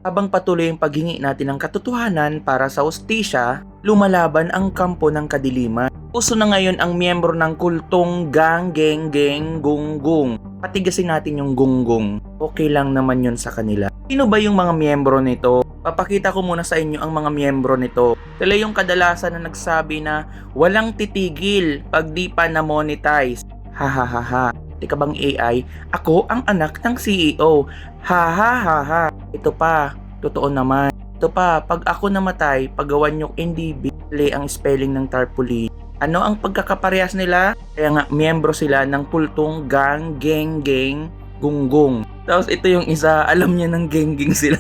Habang patuloy ang paghingi natin ng katotohanan para sa hustisya, lumalaban ang kampo ng kadiliman. Uso na ngayon ang miyembro ng kultong gang geng geng gunggong. Patigasin natin yung gunggong. Okay lang naman yun sa kanila. Sino ba yung mga miyembro nito? Papakita ko muna sa inyo ang mga miyembro nito. Sila yung kadalasan na nagsabi na walang titigil pag di pa na-monetize. Hahaha. Di ka bang AI? Ako ang anak ng CEO. Hahaha. Ito pa, totoo naman. Ito pa, pag ako namatay, paggawan yung NDB, mali ang spelling ng tarpaulin. Ano ang pagkakaparehas nila? Kaya nga, miyembro sila ng kultong gang, geng, geng, gunggong. Tapos ito yung isa, alam niya ng geng-geng sila.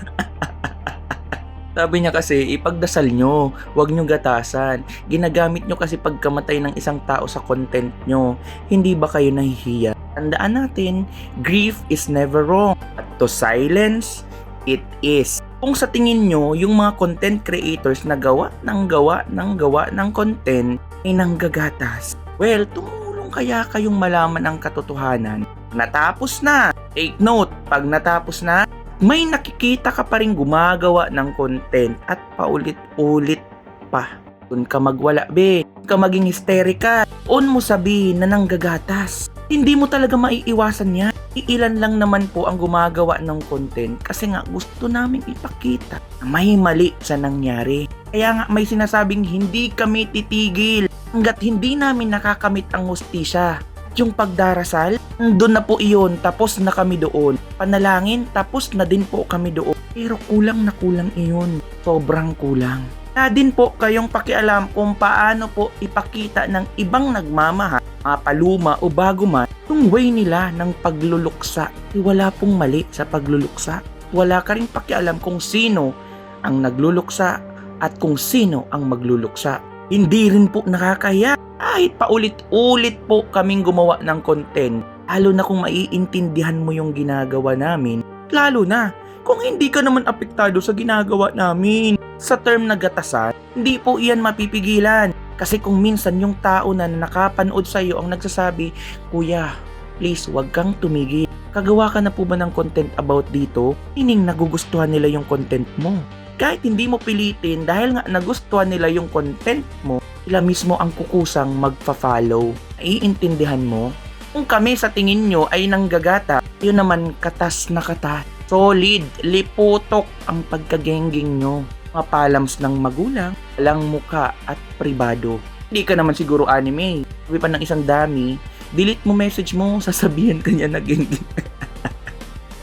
Sabi niya kasi, ipagdasal nyo, huwag nyo gatasan. Ginagamit nyo kasi pagkamatay ng isang tao sa content nyo. Hindi ba kayo nahihiya? Tandaan natin, grief is never wrong. At to silence, it is. Kung sa tingin nyo, yung mga content creators na gawa ng content ay nanggagatas, well, tumulong kaya kayong malaman ang katotohanan. Natapos na. Take note, pag natapos na, may nakikita ka pa rin gumagawa ng content at paulit-ulit pa. Doon ka magwala, be. Doon ka maging hysterika. On mo sabihin na nanggagatas. Hindi mo talaga maiiwasan yan. Iilan lang naman po ang gumagawa ng content kasi nga gusto namin ipakita na may mali sa nangyari. Kaya nga may sinasabing hindi kami titigil hanggat hindi namin nakakamit ang hustisya. Yung pagdarasal, doon na po iyon, tapos na kami doon. Panalangin, tapos na din po kami doon. Pero kulang na kulang iyon. Sobrang kulang. Na din po kayong pakialam kung paano po ipakita ng ibang nagmamahal, mga paluma o bago man, yung way nila ng pagluluksa. Wala pong mali sa pagluluksa. Wala ka rin pakialam kung sino ang nagluluksa at kung sino ang magluluksa. Hindi rin po nakakahiya. Kahit paulit-ulit po kaming gumawa ng content, lalo na kung maiintindihan mo yung ginagawa namin, lalo na kung hindi ka naman apektado sa ginagawa namin. Sa term na gatasan, hindi po iyan mapipigilan. Kasi kung minsan yung tao na nakapanood sa iyo ang nagsasabi, Kuya, please wag kang tumigil. Kagawa ka na po ba ng content about dito? Meaning nagugustuhan nila yung content mo. Kahit hindi mo pilitin dahil nga nagustuhan nila yung content mo, sila mismo ang kukusang magpa-follow. Naiintindihan mo? Kung kami sa tingin nyo ay nanggagata, yun naman katas na katas. Solid, liputok ang pagkagengging nyo. Mga palams ng magulang, walang muka at pribado. Hindi ka naman siguro anime. Sabi pa ng isang dami, delete mo message mo, sasabihan ka niya na gengging.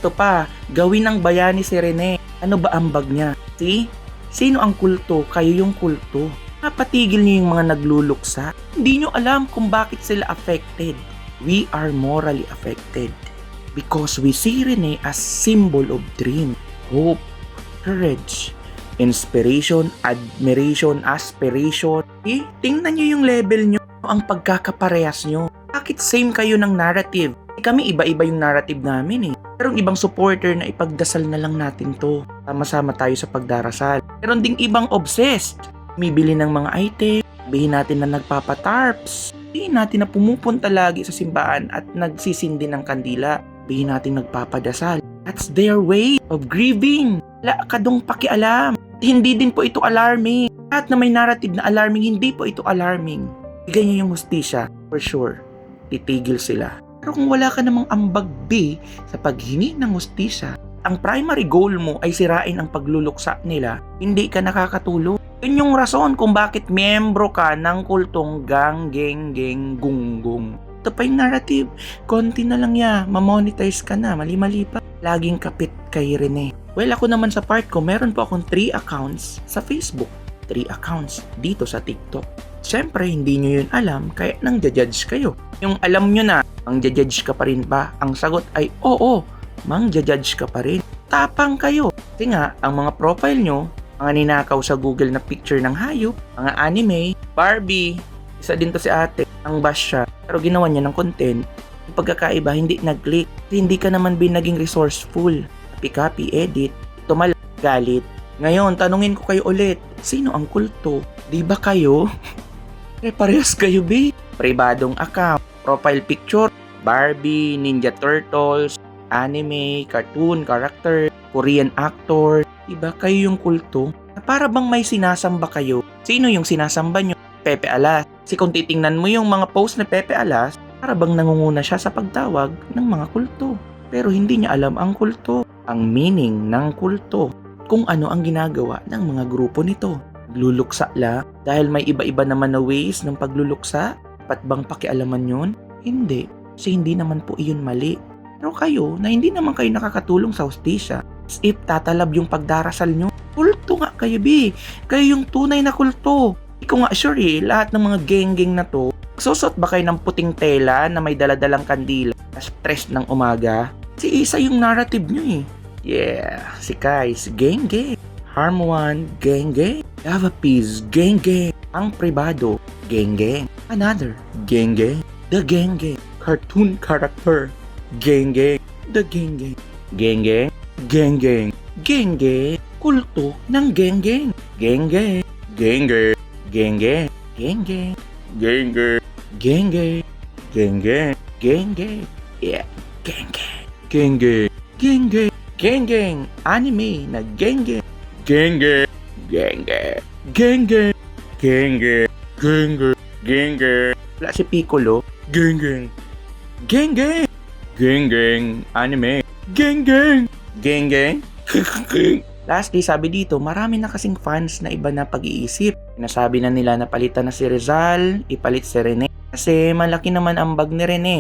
Ito pa, gawin ng bayani si Rene. Ano ba ang bag niya? See? Sino ang kulto? Kayo yung kulto. Napatigil niyo yung mga nagluluksa. Hindi nyo alam kung bakit sila affected. We are morally affected. Because we see Rene as symbol of dream, hope, courage, inspiration, admiration, aspiration. Tingnan nyo yung level nyo, ang pagkakaparehas nyo. Bakit same kayo ng narrative? Kami iba-iba yung narrative namin eh. Merong ibang supporter na ipagdasal na lang natin to. Sama-sama tayo sa pagdarasal. Meron ding ibang obsessed. Bumibili ng mga item. Sabihin natin na nagpapatarps. Sabihin natin na pumupunta lagi sa simbahan at nagsisindi ng kandila. Sabihin natin nagpapadasal. That's their way of grieving. Wala ka dong pakialam. Hindi din po ito alarming. At na may narrative na alarming, hindi po ito alarming. Bigyan nyo yung hustisya. For sure, titigil sila. Pero kung wala ka namang ambag B sa paghingi ng hustisya, ang primary goal mo ay sirain ang pagluluksa nila, hindi ka nakakatulong. Yun yung rason kung bakit miyembro ka ng kultong gang, geng, geng, gunggong. Ito pa yung narrative. Konti na lang ya, mamonetize ka na, mali-mali pa. Laging kapit kay Rene. Well, ako naman sa part ko, meron po akong 3 accounts sa Facebook. 3 accounts dito sa TikTok. Siyempre, hindi nyo yun alam, kaya nang judge kayo. Yung alam nyo na, mang judge ka pa rin ba? Ang sagot ay, oo, mang judge ka pa rin. Tapang kayo. Kasi nga, ang mga profile nyo, mga ninakaw sa Google na picture ng hayop, mga anime, Barbie, isa din to si ate, ang bash siya. Pero ginawa niya ng content. Yung pagkakaiba, hindi nag-click. Hindi ka naman naging resourceful. Copy, edit, galit. Ngayon, tanungin ko kayo ulit, sino ang kulto? Di ba kayo? Parehas kayo, babe. Pribadong account, profile picture, Barbie, Ninja Turtles, anime, cartoon, character, Korean actor, Diba kayo yung kulto? Para bang may sinasamba kayo? Sino yung sinasamba nyo? Pepe Alas. Kasi kung titingnan mo yung mga post ni Pepe Alas, para bang nangunguna siya sa pagtawag ng mga kulto. Pero hindi niya alam ang kulto, ang meaning ng kulto, kung ano ang ginagawa ng mga grupo nito. Luluksa la, dahil may iba-iba naman na ways ng pagluluksa. Dapat bang pakialaman yun? Hindi, kasi hindi naman po iyon mali. Pero kayo, na hindi naman kayo nakakatulong sa hustisya, as if tatalab yung pagdarasal nyo, kulto nga kayo, bi. Kayo yung tunay na kulto. Hindi ko nga sure lahat ng mga geng-geng na to, susot ba kayo ng puting tela na may daladalang kandila sa stress ng umaga? Si Isa yung narrative nyo eh. Yeah, si Kai, si geng-geng. Harm1, geng-geng. Lava Peace, geng-geng. Ang Privado, geng-geng. Another, geng-geng. The geng-geng. Cartoon character, geng-geng. The geng-geng. Geng-geng. Geng-geng. Geng-geng. Kulto ng geng-geng. Geng-geng. Geng-geng. Geng-geng. Geng-geng. Geng-geng. Geng-geng. Geng-geng. Geng-geng. Yeah, geng-geng. Geng-geng. Geng-geng. Geng-geng. Anime na geng-geng. Geng-geng. Geng-geng. Geng-geng. Geng-geng. Geng-geng. Geng-geng. Wala si Piccolo. Geng-geng. Geng-geng. Geng-geng. Anime. Geng-geng. Geng-geng. Lastly, sabi dito, marami na kasing fans na iba na pag-iisip. Nasabi na nila na palitan na si Rizal, ipalit si Rene. Kasi malaki naman ang bag ni Rene.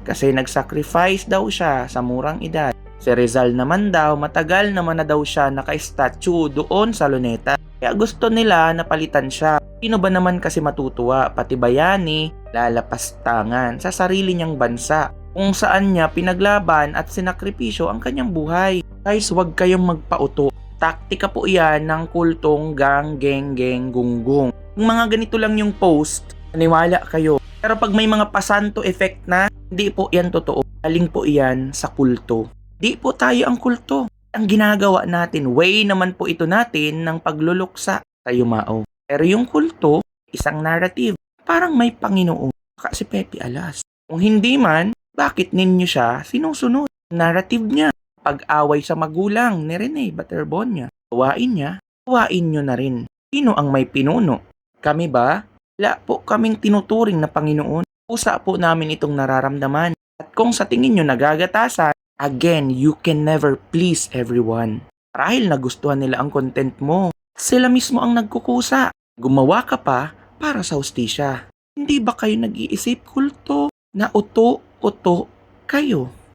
Kasi nag-sacrifice daw siya sa murang edad. Si Rizal naman daw, matagal naman na daw siya naka-statue doon sa Luneta. Kaya gusto nila na palitan siya. Sino ba naman kasi matutuwa, pati bayani, lalapastangan sa sarili niyang bansa. Kung saan niya pinaglaban at sinakripisyo ang kanyang buhay. Guys, huwag kayong magpauto. Taktika po iyan ng kultong gang, geng, geng, gunggong. Yung mga ganito lang yung post, naniwala kayo. Pero pag may mga pasanto effect na, hindi po yan totoo. Galing po iyan sa kulto. Di po tayo ang kulto. Ang ginagawa natin, way naman po ito natin ng pagluluksa sa yumao. Pero yung kulto, isang narrative. Parang may Panginoon. Kasi Pepe Alas. Kung hindi man, bakit ninyo siya sinusunod? Narrative niya. Pag-away sa magulang ni Rene Baterbonia. Kawain niya, kawain nyo na rin. Sino ang may pinuno? Kami ba? Wala po kaming tinuturing na Panginoon. Pusa po namin itong nararamdaman. At kung sa tingin nyo nagagatasan, again, you can never please everyone. Marahil nagustuhan nila ang content mo. Sila mismo ang nagkukusa. Gumawa ka pa para sa hustisya. Hindi ba kayo nag-iisip kulto na uto-uto kayo?